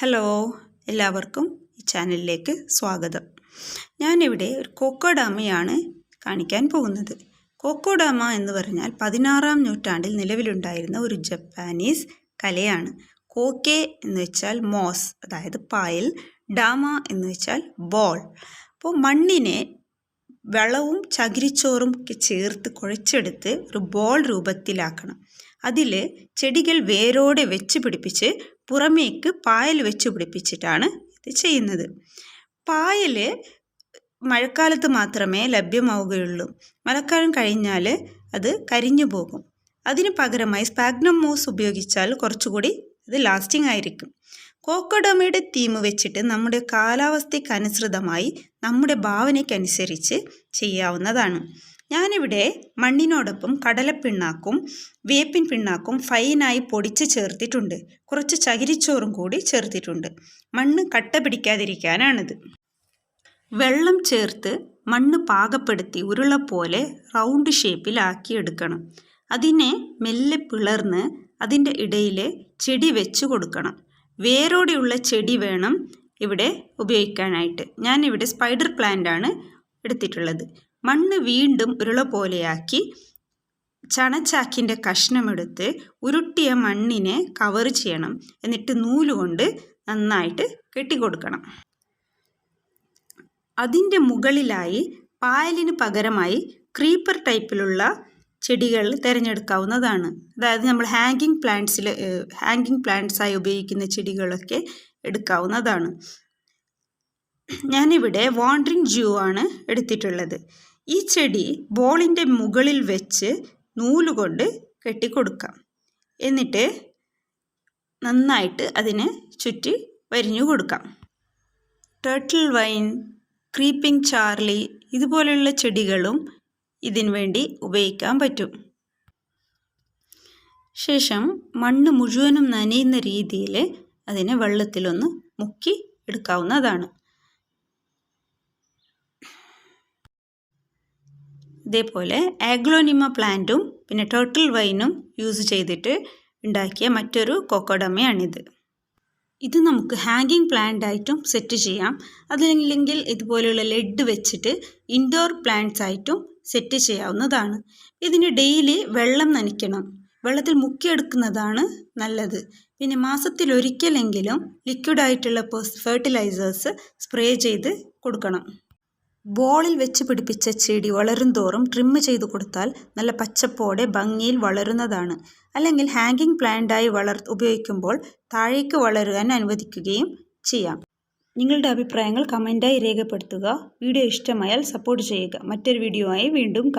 Hello, എല്ലാവർക്കും ഈ ചാനലിലേക്ക് സ്വാഗതം. ഞാനിവിടെ ഒരു കൊക്കോഡാമയാണ് കാണിക്കാൻ പോകുന്നത്. കൊക്കോഡാമ എന്ന് പറഞ്ഞാൽ 16-ാം നൂറ്റാണ്ടിൽ നിലവിലുണ്ടായിരുന്ന ഒരു ജപ്പാനീസ് കലയാണ്. കോക്കെ എന്ന് വെച്ചാൽ മോസ്, അതായത് പായൽ, ഡാമ എന്ന് വെച്ചാൽ ബോൾ. അപ്പോൾ മണ്ണിനെ വളവും ചകിരിച്ചോറും ഒക്കെ ചേർത്ത് കുഴച്ചെടുത്ത് ഒരു ബോൾ രൂപത്തിലാക്കണം. അതിൽ ചെടികൾ വേരോടെ വെച്ച് പിടിപ്പിച്ച് പുറമേക്ക് പായൽ വെച്ച് പിടിപ്പിച്ചിട്ടാണ് ഇത് ചെയ്യുന്നത്. പായൽ മഴക്കാലത്ത് മാത്രമേ ലഭ്യമാവുകയുള്ളൂ. മഴക്കാലം കഴിഞ്ഞാൽ അത് കരിഞ്ഞു പോകും. അതിന് പകരമായി സ്പാഗ്നം മോസ് ഉപയോഗിച്ചാൽ കുറച്ചുകൂടി ഇത് ലാസ്റ്റിംഗ് ആയിരിക്കും. കൊക്കോഡാമയുടെ തീം വെച്ചിട്ട് നമ്മുടെ കാലാവസ്ഥയ്ക്കനുസൃതമായി നമ്മുടെ ഭാവനയ്ക്കനുസരിച്ച് ചെയ്യാവുന്നതാണ്. ഞാനിവിടെ മണ്ണിനോടൊപ്പം കടലപ്പിണ്ണാക്കും വേപ്പിൻ പിണ്ണാക്കും ഫൈനായി പൊടിച്ച് ചേർത്തിട്ടുണ്ട്. കുറച്ച് ചകിരിച്ചോറും കൂടി ചേർത്തിട്ടുണ്ട്. മണ്ണ് കട്ട പിടിക്കാതിരിക്കാനാണിത്. വെള്ളം ചേർത്ത് മണ്ണ് പാകപ്പെടുത്തി ഉരുള പോലെ റൗണ്ട് ഷേപ്പിലാക്കിയെടുക്കണം. അതിനെ മെല്ലെ പിളർന്ന് അതിൻ്റെ ഇടയിൽ ചെടി വെച്ച് കൊടുക്കണം. വേരോടെയുള്ള ചെടി വേണം ഇവിടെ ഉപയോഗിക്കാനായിട്ട്. ഞാനിവിടെ സ്പൈഡർ പ്ലാന്റാണ് എടുത്തിട്ടുള്ളത്. മണ്ണ് വീണ്ടും ഉരുള പോലെയാക്കി ചണച്ചാക്കിൻ്റെ കഷ്ണമെടുത്ത് ഉരുട്ടിയ മണ്ണിനെ കവർ ചെയ്യണം. എന്നിട്ട് നൂലുകൊണ്ട് നന്നായിട്ട് കെട്ടിക്കൊടുക്കണം. അതിൻ്റെ മുകളിലായി പായലിന് പകരമായി ക്രീപ്പർ ടൈപ്പിലുള്ള ചെടികൾ തിരഞ്ഞെടുക്കാവുന്നതാണ്. അതായത് നമ്മൾ ഹാങ്ങിങ് പ്ലാന്റ്സായി ഉപയോഗിക്കുന്ന ചെടികളൊക്കെ എടുക്കാവുന്നതാണ്. ഞാനിവിടെ വാണ്ടറിങ് ജൂ ആണ് എടുത്തിട്ടുള്ളത്. ഈ ചെടി ബോളിൻ്റെ മുകളിൽ വെച്ച് നൂലുകൊണ്ട് കെട്ടിക്കൊടുക്കാം. എന്നിട്ട് നന്നായിട്ട് അതിനെ ചുറ്റി വരിഞ്ഞു കൊടുക്കാം. ടർട്ടിൽ വൈൻ, ക്രീപ്പിംഗ് ചാർലി ഇതുപോലെയുള്ള ചെടികളും ഇതിനു വേണ്ടി ഉപയോഗിക്കാൻ പറ്റും. ശേഷം മണ്ണ് മുഴുവനും നനയുന്ന രീതിയിൽ അതിനെ വെള്ളത്തിലൊന്ന് മുക്കി എടുക്കാവുന്നതാണ്. ഇതേപോലെ ആഗ്ലോണിമ പ്ലാന്റും പിന്നെ ടർട്ടിൽ വൈനും യൂസ് ചെയ്തിട്ട് ഉണ്ടാക്കിയ മറ്റൊരു കൊക്കോഡാമയാണിത്. ഇത് നമുക്ക് ഹാങ്ങിങ് പ്ലാന്റ് ആയിട്ടും സെറ്റ് ചെയ്യാം. അതല്ലെങ്കിൽ ഇതുപോലെയുള്ള ലെഡ് വെച്ചിട്ട് ഇൻഡോർ പ്ലാന്റ്സ് ആയിട്ടും സെറ്റ് ചെയ്യാവുന്നതാണ്. ഇതിന് ഡെയിലി വെള്ളം നനയ്ക്കണം. വെള്ളത്തിൽ മുക്കിയെടുക്കുന്നതാണ് നല്ലത്. പിന്നെ മാസത്തിലൊരിക്കലെങ്കിലും ലിക്വിഡായിട്ടുള്ള ഫെർട്ടിലൈസേഴ്സ് സ്പ്രേ ചെയ്ത് കൊടുക്കണം. ബോളിൽ വെച്ച് പിടിപ്പിച്ച ചെടി വളരും തോറും ട്രിം ചെയ്ത് കൊടുത്താൽ നല്ല പച്ചപ്പോടെ ഭംഗിയിൽ വളരുന്നതാണ്. അല്ലെങ്കിൽ ഹാങ്ങിങ് പ്ലാന്റായി ഉപയോഗിക്കുമ്പോൾ താഴേക്ക് വളരാൻ അനുവദിക്കുകയും ചെയ്യാം. നിങ്ങളുടെ അഭിപ്രായങ്ങൾ കമൻറ്റായി രേഖപ്പെടുത്തുക. വീഡിയോ ഇഷ്ടമായാൽ സപ്പോർട്ട് ചെയ്യുക. മറ്റൊരു വീഡിയോ ആയി വീണ്ടും കാണാം.